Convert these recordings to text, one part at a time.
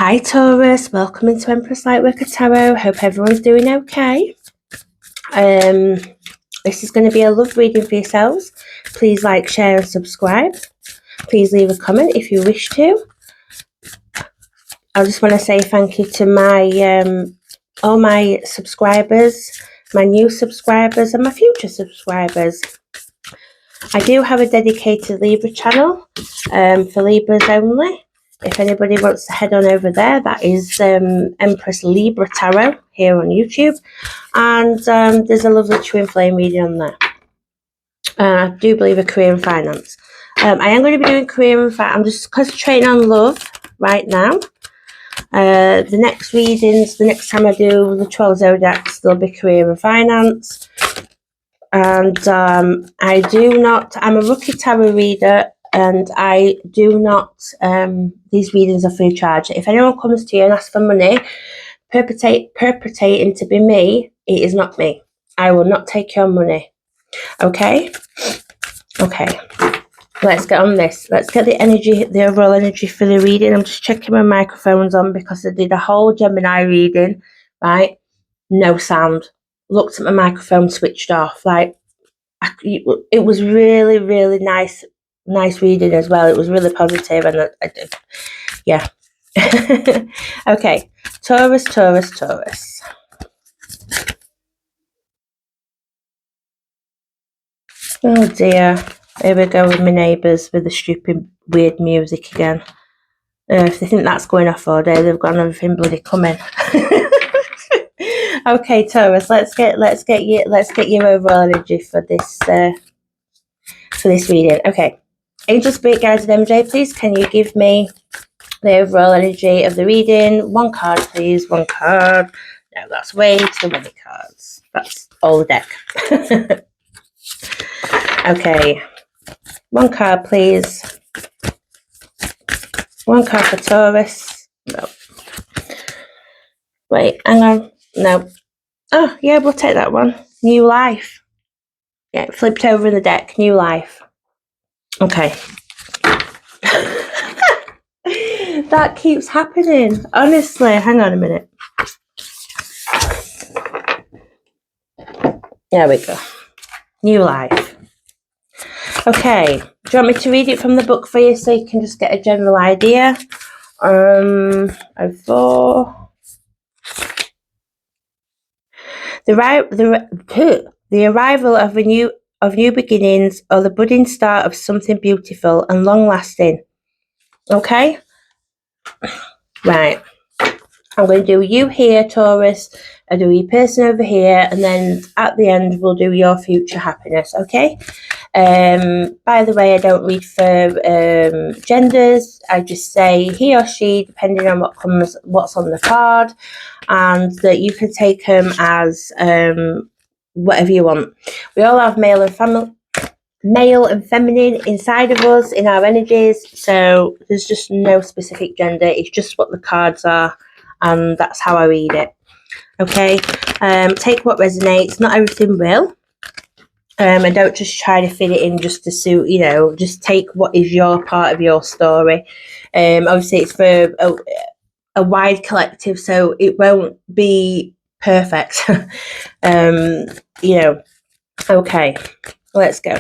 Hi Taurus, welcome into Empress Lightworker Tarot. Hope everyone's doing okay. This is going to be a love reading for yourselves. Please like, share and subscribe. Please leave a comment if you wish to. I just want to say thank you to my all my subscribers, my new subscribers and my future subscribers. I do have a dedicated Libra channel for Libras only. If anybody wants to head on over there, that is Empress Libra Tarot here on YouTube. And there's a lovely twin flame reading on there. I do believe a career and finance. I am going to be doing career and finance. I'm just concentrating on love right now. The next readings, the next time I do the 12 zodiacs, there'll be career and finance. And I'm a rookie tarot reader, and I do not, these readings are free of charge. If anyone comes to you and asks for money, perpetrating to be me, it is not me. I will not take your money. Okay? Okay. Let's get on this. Let's get the energy, the overall energy for the reading. I'm just checking my microphones on because I did a whole Gemini reading, right? No sound. Looked at my microphone, switched off. Like, it was really, really nice reading as well. It was really positive, and yeah. Okay, Taurus. Oh dear, here we go with my neighbours with the stupid weird music again. If they think that's going off all day, they've got everything bloody coming. Okay, Taurus, let's get your overall energy for this reading. Okay, Angel Spirit Guides and MJ, please can you give me the overall energy of the reading? One card, please. One card. No, that's way too many cards. That's all the deck. Okay, one card, please. One card for Taurus. No. Wait, hang on. No. Oh, yeah, we'll take that one. New life. Yeah, it flipped over in the deck. New life. Okay. That keeps happening. Honestly, hang on a minute. There we go. New life. Okay. Do you want me to read it from the book for you so you can just get a general idea? The arrival of new beginnings, or the budding start of something beautiful and long lasting. Okay? Right. I'm going to do you here, Taurus. I'll do your person over here, and then at the end we'll do your future happiness. Okay? By the way, I don't read for genders. I just say he or she, depending on what's on the card, and that you can take them as whatever you want. We all have male and feminine inside of us in our energies, so there's just no specific gender. It's just what the cards are, and that's how I read it. Okay, take what resonates. Not everything will. And don't just try to fit it in just to suit, just take what is your part of your story. Obviously it's for a wide collective, so it won't be perfect. Okay, let's go.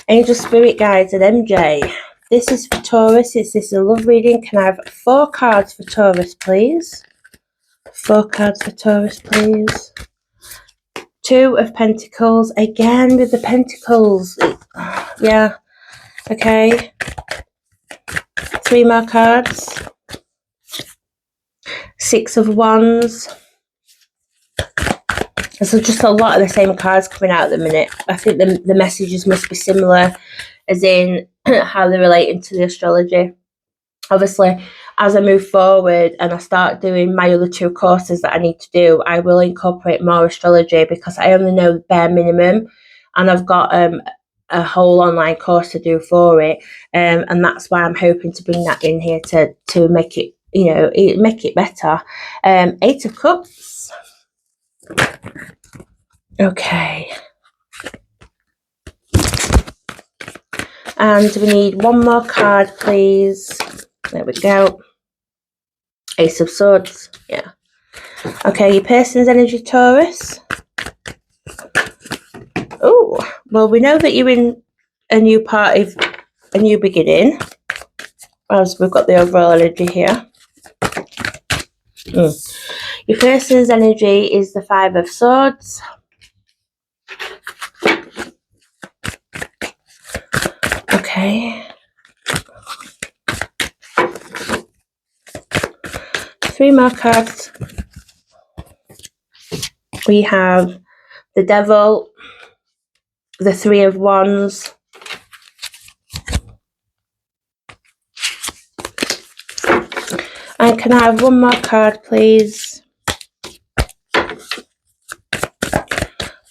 Angel Spirit Guides and MJ. This is for Taurus. This is a love reading. Can I have 4 cards for Taurus, please? 4 cards for Taurus, please. 2 of Pentacles, again with the Pentacles. Yeah, okay. 3 more cards. 6 of Wands. So just a lot of the same cards coming out at the minute. I think the messages must be similar, as in how they're relating to the astrology. Obviously, as I move forward and I start doing my other 2 courses that I need to do, I will incorporate more astrology, because I only know the bare minimum, and I've got a whole online course to do for it, and that's why I'm hoping to bring that in here to make it, make it better. 8 of Cups. Okay. And we need 1 more card, please. There we go. Ace of Swords, yeah. Okay, your person's energy, Taurus. Oh, well, we know that you're in a new part of a new beginning, as we've got the overall energy here. Your person's energy is the Five of Swords. Okay. 3 more cards. We have the Devil, the Three of Wands, and can I have one more card, please?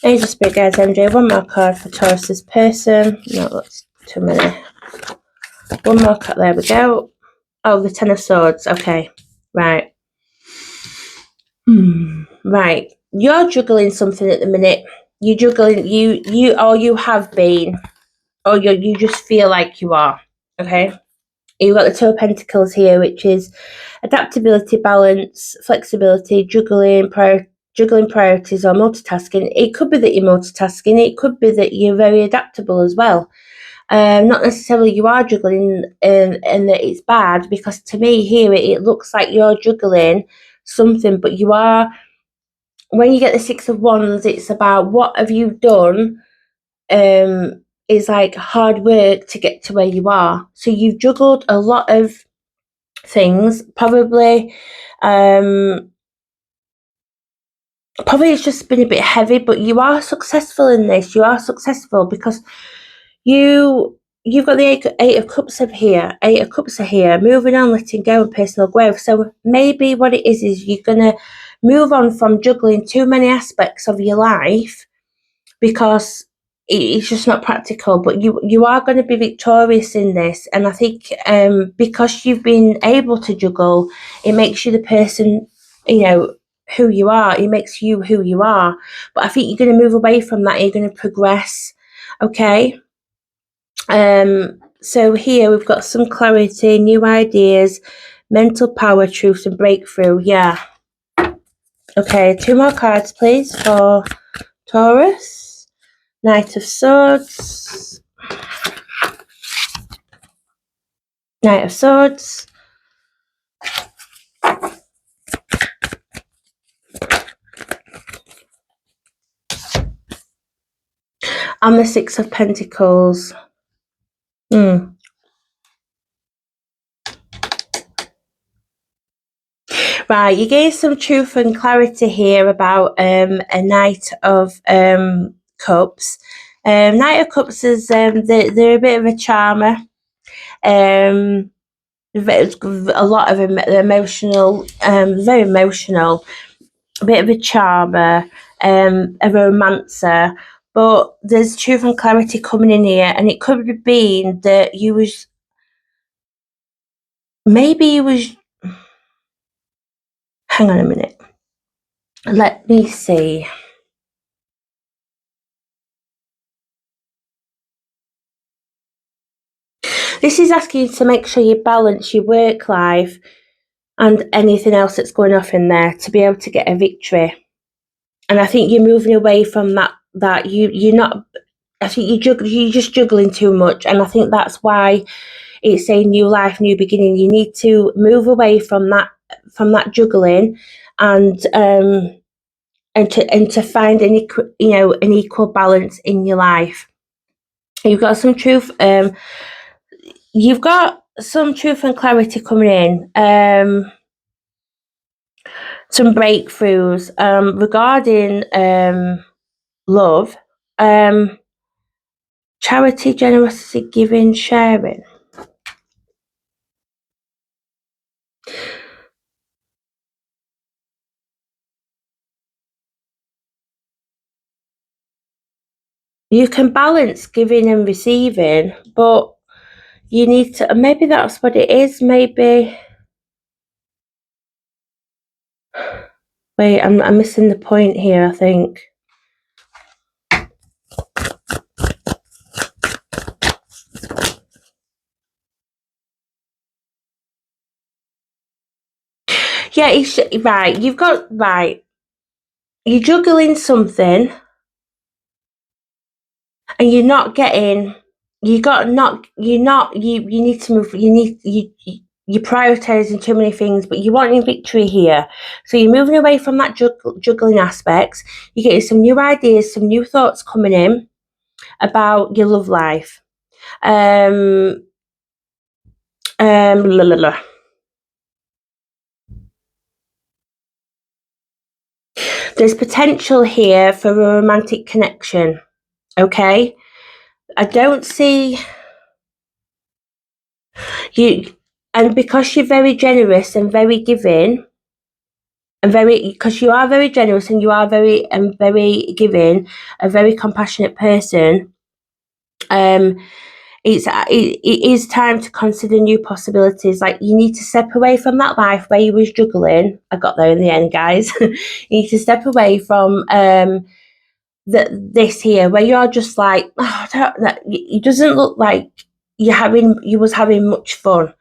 Ace of Spades, guys, MJ. One more card for Taurus's person. No, that's too many. One more card. There we go. Oh, the Ten of Swords. Okay, right. Right. You're juggling something at the minute. You're juggling. You have been, or you just feel like you are. Okay. You've got the Two of Pentacles here, which is adaptability, balance, flexibility, juggling priorities or multitasking. It could be that you're multitasking. It could be that you're very adaptable as well. Not necessarily you are juggling and that it's bad, because to me here it looks like you're juggling something, but you are. When you get the Six of Wands, it's about what have you done. Is like hard work to get to where you are. So you've juggled a lot of things. Probably it's just been a bit heavy, but you are successful in this. You are successful because you've got the Eight of Cups up here. Eight of Cups are here. Moving on, letting go, and personal growth. So maybe what it is you're gonna move on from juggling too many aspects of your life, because it's just not practical. But you are going to be victorious in this, and I think because you've been able to juggle, it makes you the person, who you are. It makes you who you are. But I think you're going to move away from that. You're going to progress. Okay. So here we've got some clarity, new ideas, mental power, truth, and breakthrough. Yeah. Okay, 2 more cards, please, for Taurus. Knight of Swords. Knight of Swords. And the Six of Pentacles. Right, you gave some truth and clarity here about a Knight of Cups. Knight of Cups is they're a bit of a charmer. A lot of emotional, very emotional, a bit of a charmer, a romancer. But there's truth and clarity coming in here, and it could have been that hang on a minute. Let me see. This is asking you to make sure you balance your work life and anything else that's going off in there to be able to get a victory. And I think you're moving away from that. You're not. I think you're just juggling too much, and I think that's why it's a new life, new beginning. You need to move away from that juggling, and to find an equal balance in your life. You've got some truth. You've got some truth and clarity coming in. Some breakthroughs regarding love, charity, generosity, giving, sharing. You can balance giving and receiving, but you need to. Maybe that's what it is. Maybe. Wait, I'm missing the point here, I think. Yeah, right. You've got right. You're juggling something, and you're not getting. You got not. You're not. You need to move. You need you're prioritizing too many things, but you're wanting victory here. So you're moving away from that juggling aspects. You're getting some new ideas, some new thoughts coming in about your love life. La, la, la. There's potential here for a romantic connection. Okay, I don't see you, and because you're very generous and very giving, and because you are very generous and you are very giving, a very compassionate person. It is time to consider new possibilities. Like, you need to step away from that life where you was juggling. I got there in the end, guys. You need to step away from this here, where you're just like, oh, it doesn't look like you was having much fun,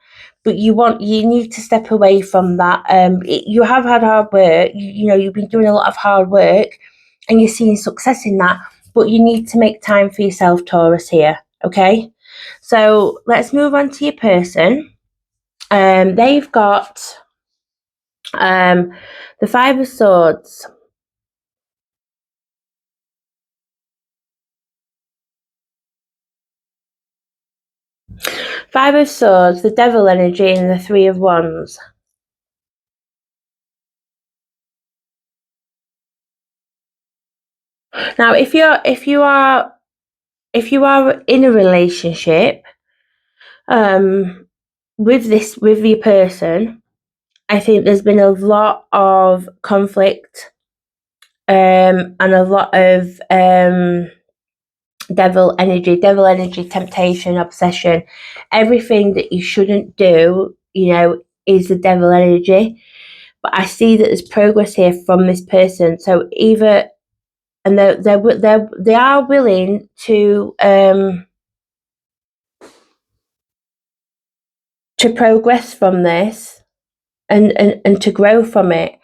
but you need to step away from that. You have had hard work. You've been doing a lot of hard work, and you're seeing success in that. But you need to make time for yourself, Taurus. Here, okay. So let's move on to your person. They've got the Five of Swords. Five of Swords, the Devil energy, and the Three of Wands. Now, if you are in a relationship, with your person, I think there's been a lot of conflict, and a lot of devil energy, temptation, obsession, everything that you shouldn't do. Is the devil energy. But I see that there's progress here from this person. So either, and they are willing to progress from this, and to grow from it.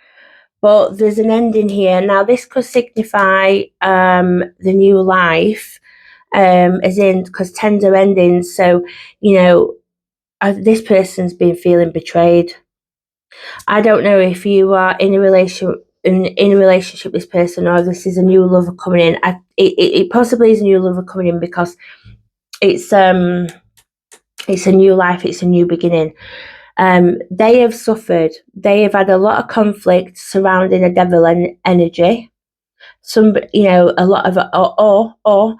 But there's an ending here. Now, this could signify the new life, as in, because tens are endings. So, this person's been feeling betrayed. I don't know if you are in a relationship with this person, or this is a new lover coming in. It possibly is a new lover coming in, because it's a new life, it's a new beginning. They have suffered. They have had a lot of conflict surrounding a devil energy. A lot of it, or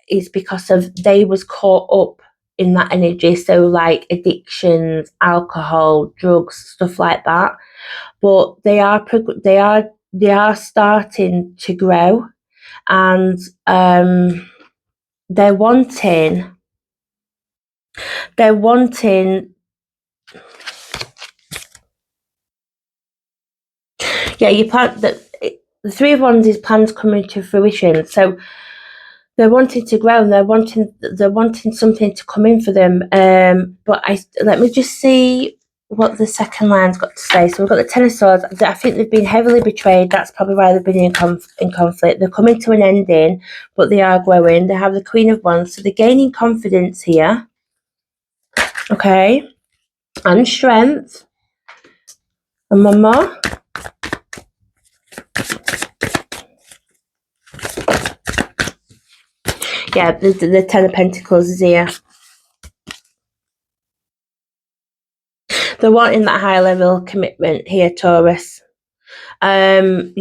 is because of they was caught up in that energy. So, like addictions, alcohol, drugs, stuff like that. But they are starting to grow, and they're wanting. Yeah, you plan that. The Three of Wands is plans coming to fruition. So they're wanting to grow, and they're wanting something to come in for them. But let me just see what the second line's got to say. So we've got the Ten of Swords. I think they've been heavily betrayed. That's probably why they've been in conflict. They're coming to an ending, but they are growing. They have the Queen of Wands, so they're gaining confidence here. Okay, and strength. And one more. Yeah, the Ten of Pentacles is here. They're wanting that high level commitment here, Taurus. They're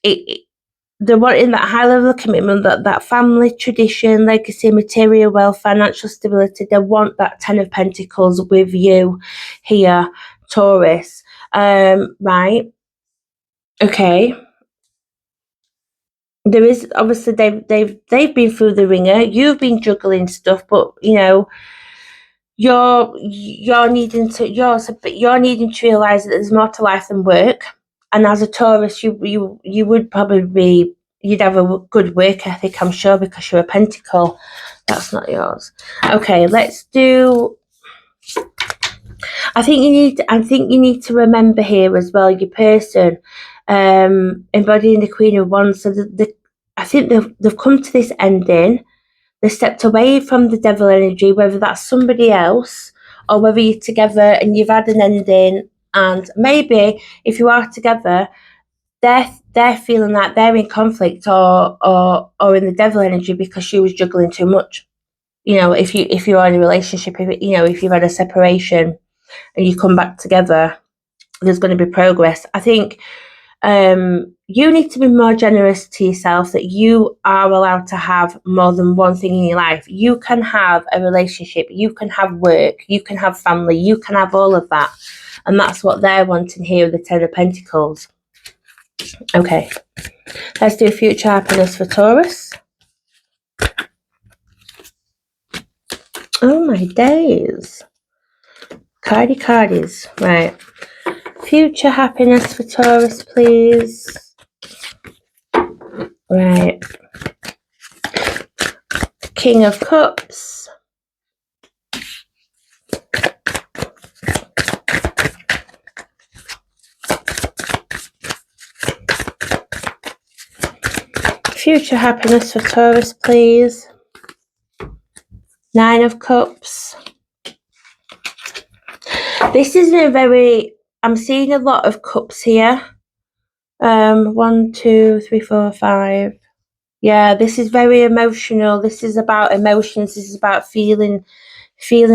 wanting that high level of commitment, that family tradition, legacy, material wealth, financial stability. They want that Ten of Pentacles with you here, Taurus. Right. Okay. There is obviously they've been through the ringer. You've been juggling stuff, but you're needing to realize that there's more to life than work. And as a Taurus, you would probably you'd have a good work ethic, I'm sure, because you're a Pentacle. That's not yours. Okay, let's do I think you need to remember here as well, your person, embodying the Queen of Wands. So I think they've come to this ending. They stepped away from the devil energy, whether that's somebody else or whether you're together and you've had an ending. And maybe if you are together, they're feeling like they're in conflict or in the devil energy because she was juggling too much. You know, if you're in a relationship, if you've had a separation and you come back together, there's going to be progress. I think you need to be more generous to yourself, that you are allowed to have more than one thing in your life. You can have a relationship, you can have work, you can have family, you can have all of that. And that's what they're wanting here with the Ten of Pentacles. Okay, let's do future happiness for Taurus. Oh my days. Cardies. Right. Future happiness for Taurus, please. Right. King of Cups. Future happiness for Taurus, please. Nine of Cups. This isn't I'm seeing a lot of cups here. 1, 2, 3, 4, 5. Yeah, this is very emotional. This is about emotions. This is about feeling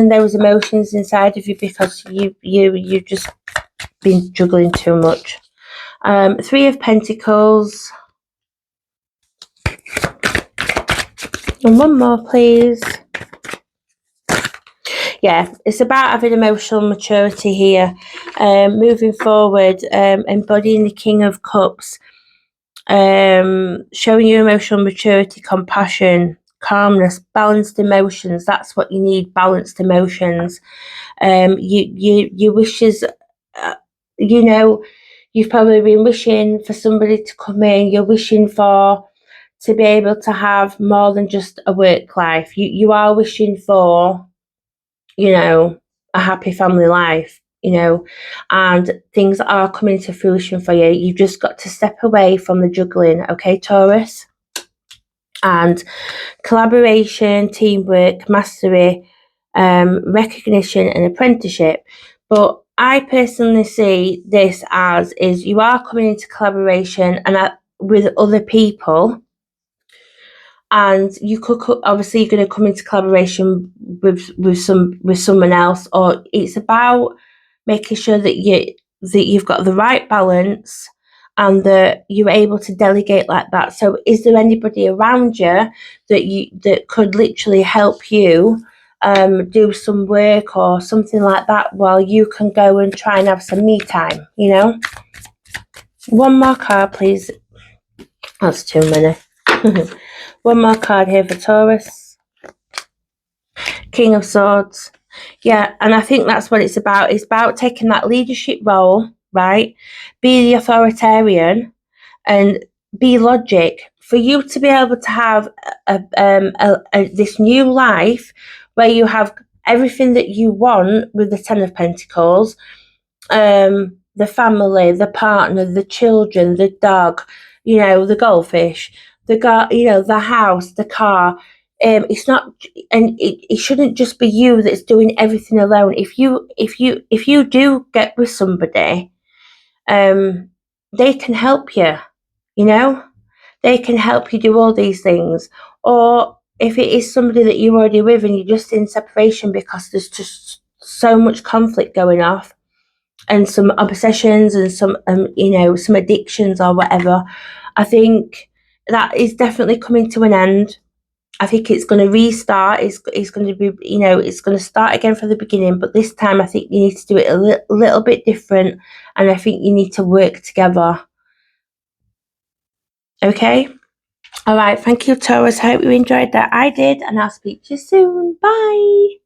those emotions inside of you because you just been juggling too much. 3 of Pentacles. And one more, please. Yeah, it's about having emotional maturity here. Moving forward, embodying the King of Cups. Showing you emotional maturity, compassion, calmness, balanced emotions. That's what you need, balanced emotions. Your wishes, you've probably been wishing for somebody to come in. You're wishing to be able to have more than just a work life. You are wishing for, a happy family life, and things are coming to fruition for you. You've just got to step away from the juggling, okay, Taurus? And collaboration, teamwork, mastery, recognition and apprenticeship. But I personally see this as you are coming into collaboration and with other people, and you could obviously you're going to come into collaboration with someone else, or it's about making sure that you've got the right balance and that you're able to delegate like that. So is there anybody around you that could literally help you do some work or something like that while you can go and try and have some me time, One more card, please. That's too many. One more card here for Taurus. King of Swords. Yeah, and I think that's what it's about. It's about taking that leadership role, right? Be the authoritarian and be logic. For you to be able to have this new life where you have everything that you want with the Ten of Pentacles, the family, the partner, the children, the dog, the goldfish, the house, the car. It's not, and it shouldn't just be you that's doing everything alone. If you do get with somebody, they can help you. They can help you do all these things. Or if it is somebody that you're already with and you're just in separation because there's just so much conflict going off, and some obsessions and some some addictions or whatever, I think that is definitely coming to an end. I think it's going to restart. It's going to be, it's going to start again from the beginning, but this time I think you need to do it a little bit different, and I think you need to work together. Okay? All right, thank you, Taurus. I hope you enjoyed that. I did, and I'll speak to you soon. Bye.